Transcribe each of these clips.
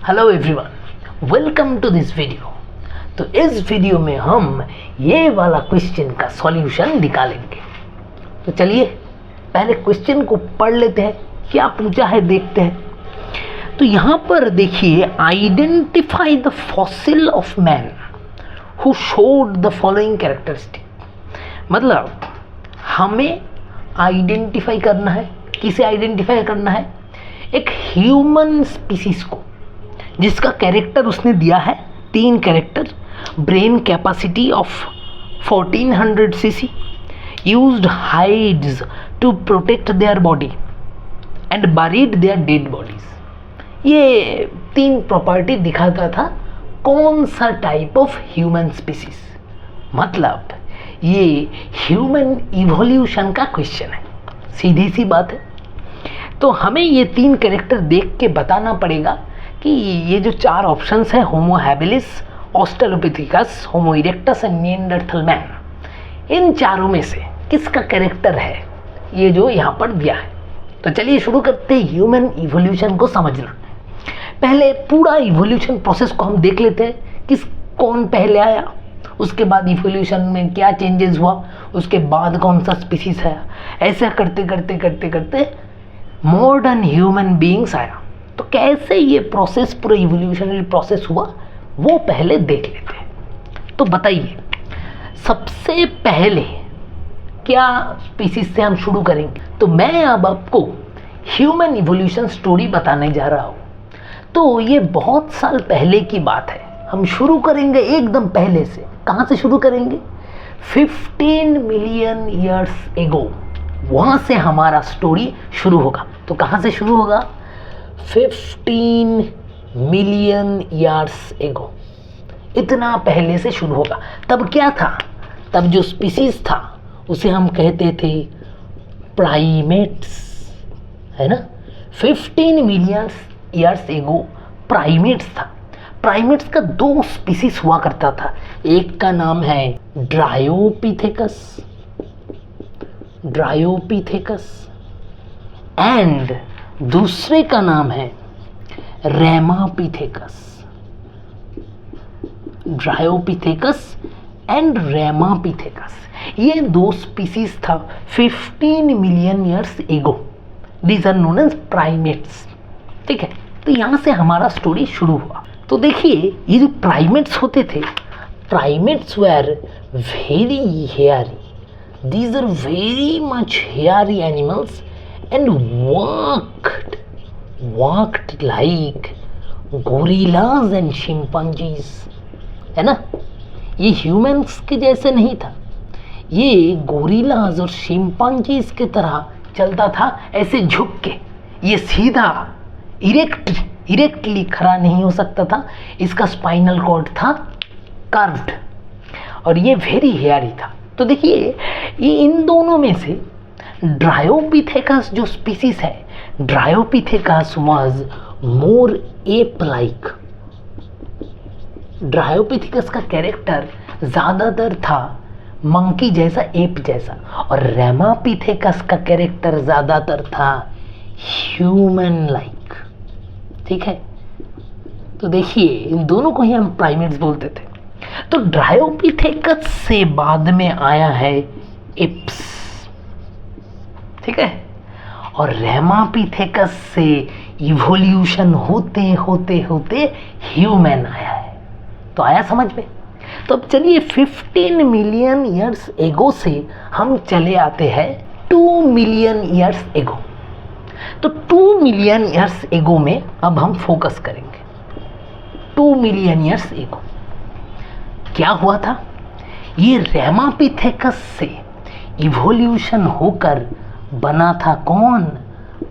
Hello everyone, welcome to this video. तो इस video में हम ये वाला क्वेश्चन का सॉल्यूशन निकालेंगे। तो चलिए पहले क्वेश्चन को पढ़ लेते हैं, क्या पूछा है देखते हैं। तो यहाँ पर देखिए, identify the fossil of man who showed the following characteristic. मतलब हमें आइडेंटिफाई करना है, किसे आइडेंटिफाई करना है? एक ह्यूमन स्पीसीज को, जिसका कैरेक्टर उसने दिया है 3 character. Brain capacity of 1400 cc, used hides to protect their body and buried their dead bodies. ये 3 प्रॉपर्टी दिखाता था कौन सा टाइप ऑफ ह्यूमन स्पीसीज। मतलब ये ह्यूमन इवोल्यूशन का क्वेश्चन है, सीधी सी बात है। तो हमें ये 3 कैरेक्टर देख के बताना पड़ेगा कि ये जो 4 ऑप्शंस हैं, Homo habilis, Australopithecus, Homo erectus and Neanderthal man, इन चारों में से किसका कैरेक्टर है ये जो यहाँ पर दिया है। तो चलिए शुरू करते हैं ह्यूमन इवोल्यूशन को समझना। पहले पूरा इवोल्यूशन प्रोसेस को हम देख लेते हैं, कौन पहले आया, उसके बाद इवोल्यूशन में क्या चेंजेस हुआ, उसके बाद कौन सा स्पीसीज है। ऐसा करते करते करते करते मॉडर्न ह्यूमन बीइंग्स आया। तो कैसे ये प्रोसेस, पूरा इवोल्यूशनरी प्रोसेस हुआ, वो पहले देख लेते हैं। तो बताइए, सबसे पहले क्या स्पीसीज से हम शुरू करेंगे? तो मैं अब आपको ह्यूमन इवोल्यूशन स्टोरी बताने जा रहा हूँ। तो ये बहुत साल पहले की बात है, हम शुरू करेंगे एकदम पहले से। कहाँ से शुरू करेंगे? 15 मिलियन ईयर्स एगो, वहाँ से हमारा स्टोरी शुरू होगा। तो कहाँ से शुरू होगा? 15 मिलियन ईयर्स एगो, इतना पहले से शुरू होगा। तब क्या था? तब जो स्पीसीज था उसे हम कहते थे प्राइमेट्स, है ना। 15 मिलियन ईयर्स एगो प्राइमेट्स था। प्राइमेट्स का 2 स्पीसीज हुआ करता था। एक का नाम है ड्रायोपिथेकस एंड दूसरे का नाम है रेमापिथेकस। ड्रायोपिथेकस एंड रेमापिथेकस, ये 2 स्पीसीज था 15 million years ago. These are known as primates. ठीक है, तो यहाँ से हमारा स्टोरी शुरू हुआ। तो देखिए, ये जो प्राइमेट्स होते थे, primates were very hairy. These are very much hairy animals and walked like gorillas and chimpanzees, है ना। ये ह्यूमंस के जैसे नहीं था, ये गोरिल्लाज और चिंपांजीज की तरह चलता था, ऐसे झुक के। ये सीधा इरेक्टली खड़ा नहीं हो सकता था, इसका स्पाइनल कॉर्ड था कर्व्ड, और ये वेरी हेयरी था। तो देखिए, ये इन दोनों में से ड्रायोपिथेकस जो स्पीसीज है, Dryopithecus was more ape like. Dryopithecus का कैरेक्टर ज़्यादातर था मंकी जैसा, एप जैसा, और रेमापिथेकस का कैरेक्टर ज़्यादातर था ह्यूमन लाइक। ठीक है, तो देखिए, इन दोनों को ही हम प्राइमेट्स बोलते थे। तो ड्रायोपिथेकस से बाद में आया है एप्स, ठीक है, और रेमापिथेकस से इवोल्यूशन होते होते होते ह्यूमन आया है। तो आया समझ में? तो अब चलिए 15 मिलियन ईयर्स एगो से हम चले आते हैं 2 मिलियन ईयर्स एगो। तो 2 मिलियन ईयर्स एगो में अब हम फोकस करेंगे। 2 मिलियन ईयर्स एगो क्या हुआ था? ये रेमापिथेकस से इवोल्यूशन होकर बना था कौन?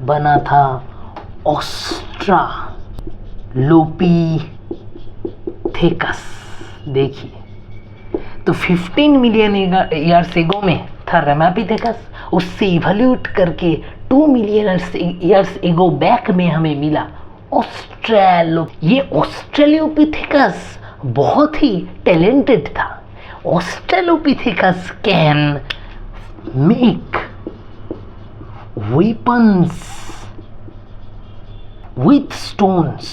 बना था ऑस्ट्रालोपिथेकस। देखिए, तो 15 मिलियन ईयर्स एगो में था रेमापिथेकस, उससे इवोल्यूट करके 2 मिलियन ईयर्स एगो बैक में हमें मिला ये ऑस्ट्रेलोपिथेकस बहुत ही टैलेंटेड था। Australopithecus can make weapons with stones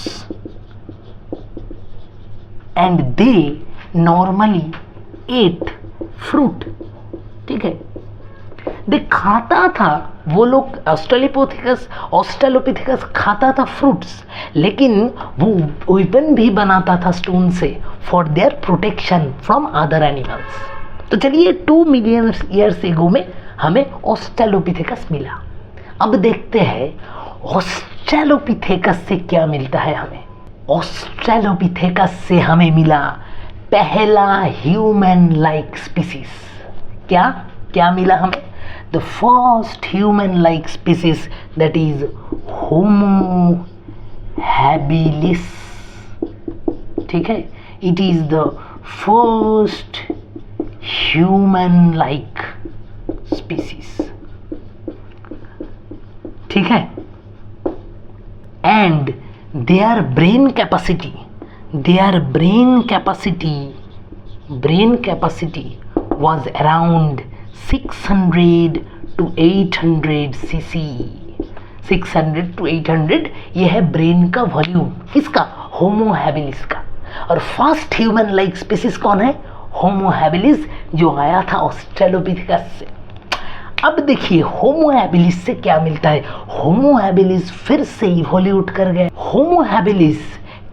and they normally ate fruit. ठीक है, दे खाता था, वो लोग ऑस्ट्रेलोपिथेकस खाता था फ्रूट्स, लेकिन वो वेपन भी बनाता था स्टोन से for their protection from other animals. तो चलिए 2 मिलियन ईयर्स एगो में हमें ऑस्ट्रेलोपिथेकस मिला। अब देखते हैं ऑस्ट्रेलोपिथेकस से क्या मिलता है हमें। ऑस्ट्रेलोपिथेकस से हमें मिला पहला ह्यूमन लाइक स्पीसीज। क्या क्या मिला हमें? The first human like species that is Homo habilis. ठीक है, it is the first human like species. ठीक है, and their brain capacity was around 600 to 800 cc। 600 to 800 ये है ब्रेन का वॉल्यूम, किसका? होमो हैबिलिस का। और फर्स्ट ह्यूमन लाइक स्पीसीज कौन है? होमो हैबिलिस, जो आया था ऑस्ट्रेलोपिथेकस से। अब देखिए होमो हैबिलिस से क्या मिलता है। होमो हैबिलिस फिर से इवोल्यूट कर गए। Homo habilis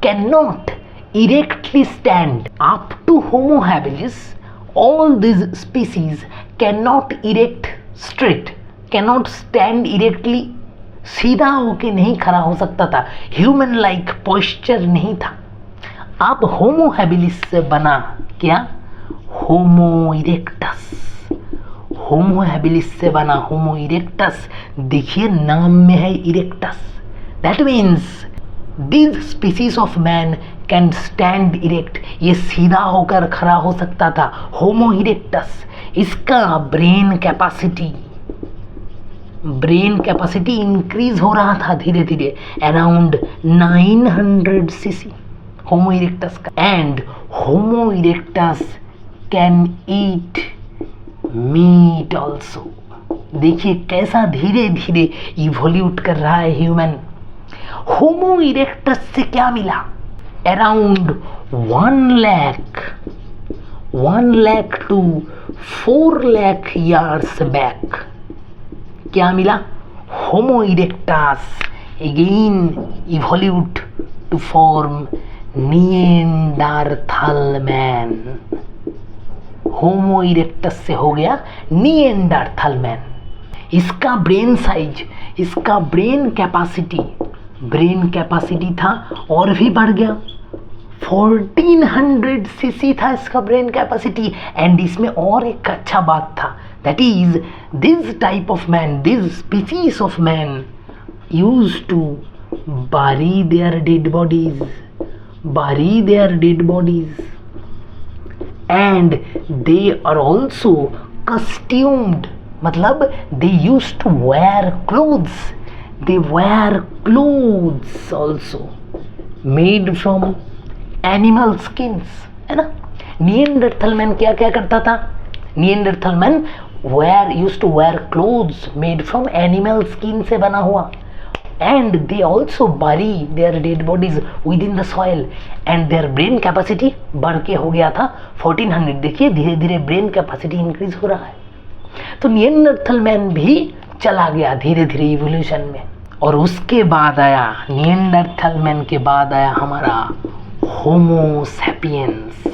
can not erectly stand. Up to Homo habilis all this species can not erect straight, can not stand erectly, सीधा होके नहीं खड़ा हो सकता था, ह्यूमन लाइक पोस्चर नहीं था। अब होमो हैबिलिस से बना क्या? होमो इरेक्टस। होमो हैबिलिस से बना होमो इरेक्टस। देखिए नाम में है erectus, that means this species of man can stand erect, ये सीधा होकर खड़ा हो सकता था, होमो इरेक्टस। इसका ब्रेन कैपेसिटी इंक्रीज हो रहा था धीरे धीरे, अराउंड 900 सीसी होमो इरेक्टस का। And homo erectus can eat meat also. देखिए कैसा धीरे धीरे इवोल्यूट कर रहा है ह्यूमन। होमो इरेक्टस से क्या मिला? Around 1 lakh to 4 lakh years back क्या मिला? Homo erectus again evolute to form Neanderthal man. Homo erectus से हो गया निएंडरथल मैन। इसका ब्रेन साइज, इसका ब्रेन कैपेसिटी था और भी बढ़ गया, 1400 सीसी था इसका ब्रेन कैपेसिटी। एंड इसमें और एक अच्छा बात था, that is this type of man, this species of man used to bury their dead bodies and they are also costumed, मतलब they used to wear clothes, they wear clothes also made from animal skins, है ना। Neanderthal man क्या क्या करता था? Neanderthal man used to wear clothes made from animal skin से बना हुआ, and they also bury their dead bodies within the soil and their brain capacity बढ़ के हो गया था 1400। देखिए धीरे धीरे ब्रेन कैपेसिटी इंक्रीज हो रहा है। तो निएंडरथल मैन भी चला गया धीरे धीरे इवोल्यूशन में। और उसके बाद आया, निएंडरथल मैन के बाद आया हमारा Homo sapiens,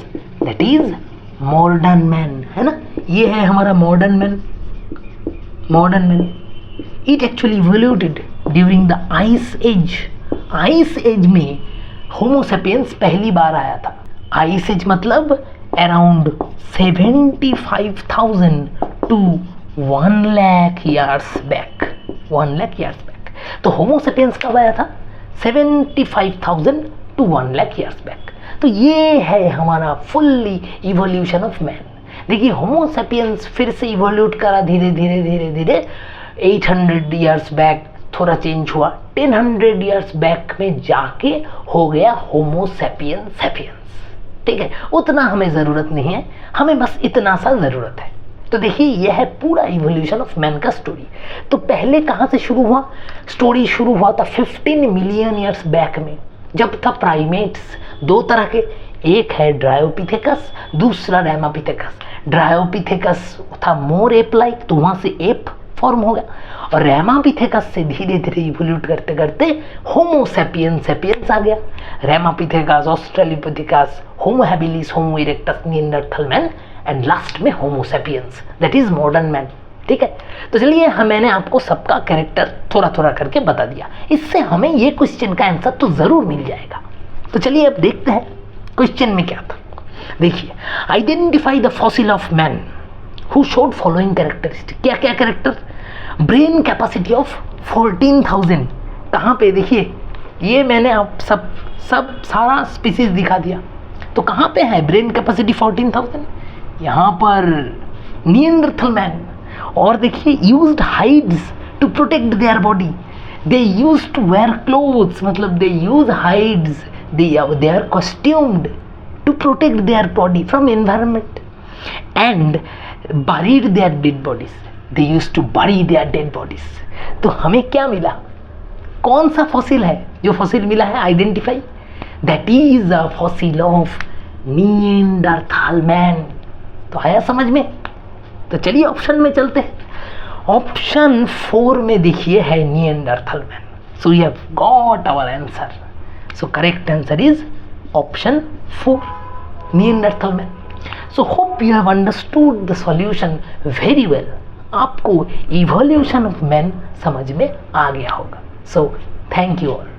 that is modern man, है ना। ये है हमारा modern man. It actually evoluted during the ice age. Ice age में होमो सैपियंस पहली बार आया था। आइस एज मतलब around 75,000 to 1 lakh years back. 1 lakh years back. तो होमो सैपियंस कब आया था? 75,000 टू 1 लाख ईयर्स बैक। तो ये है हमारा फुल्ली इवोल्यूशन ऑफ मैन। देखिए होमो सैपियंस फिर से इवोल्यूट करा धीरे धीरे 800 ईयर्स बैक, थोड़ा चेंज हुआ, 1000 ईयर्स बैक में जाके हो गया होमो सैपियंस। ठीक है, उतना हमें ज़रूरत नहीं है, हमें बस इतना सा ज़रूरत है। तो देखिए यह है पूरा इवोल्यूशन ऑफ मैन का स्टोरी। तो पहले कहाँ से शुरू हुआ? स्टोरी शुरू हुआ था 15 मिलियन ईयर्स बैक में, जब था प्राइमेट्स, दो तरह के, एक है ड्रायोपिथेकस, दूसरा रैमापिथेकस। ड्रायोपिथेकस था मोर एप लाइक, तो वहाँ से एप फॉर्म हो गया, और रैमापिथेकस से धीरे धीरे इवोल्यूट करते करते होमो सेपियंस सेपियंस आ गया। Ramapithecus, Australopithecus, Homo habilis, Homo erectus, Neanderthal man, and last में Homo sapiens, that is modern man. ठीक है, तो चलिए मैंने आपको सबका कैरेक्टर थोड़ा थोड़ा करके बता दिया, इससे हमें ये क्वेश्चन का आंसर तो जरूर मिल जाएगा। तो चलिए अब देखते हैं क्वेश्चन में क्या था। देखिए, identify the fossil of man who showed following characteristic. क्या क्या कैरेक्टर? Brain capacity of 14,000। कहाँ पे? देखिए, ये मैंने आप सब सारा स्पीसीज दिखा दिया, तो कहाँ पे है ब्रेन कैपेसिटी 14,000? यहाँ पर निएंडरथल मैन। और देखिए, used hides to protect their body, they use to wear clothes, मतलब they use hides, they are costumed to protect their body from environment, and buried their dead bodies, they used to bury their dead bodies। तो हमें क्या मिला? कौन सा fossil है जो fossil मिला है identify? That is a fossil of Neanderthal man. तो आया समझ में? तो चलिए ऑप्शन में चलते हैं। ऑप्शन 4 में देखिए है Neanderthal man. So we have got our answer. So correct answer is option 4, Neanderthal man. So hope you have understood the solution very well. आपको evolution of man समझ में आ गया होगा। So thank you all.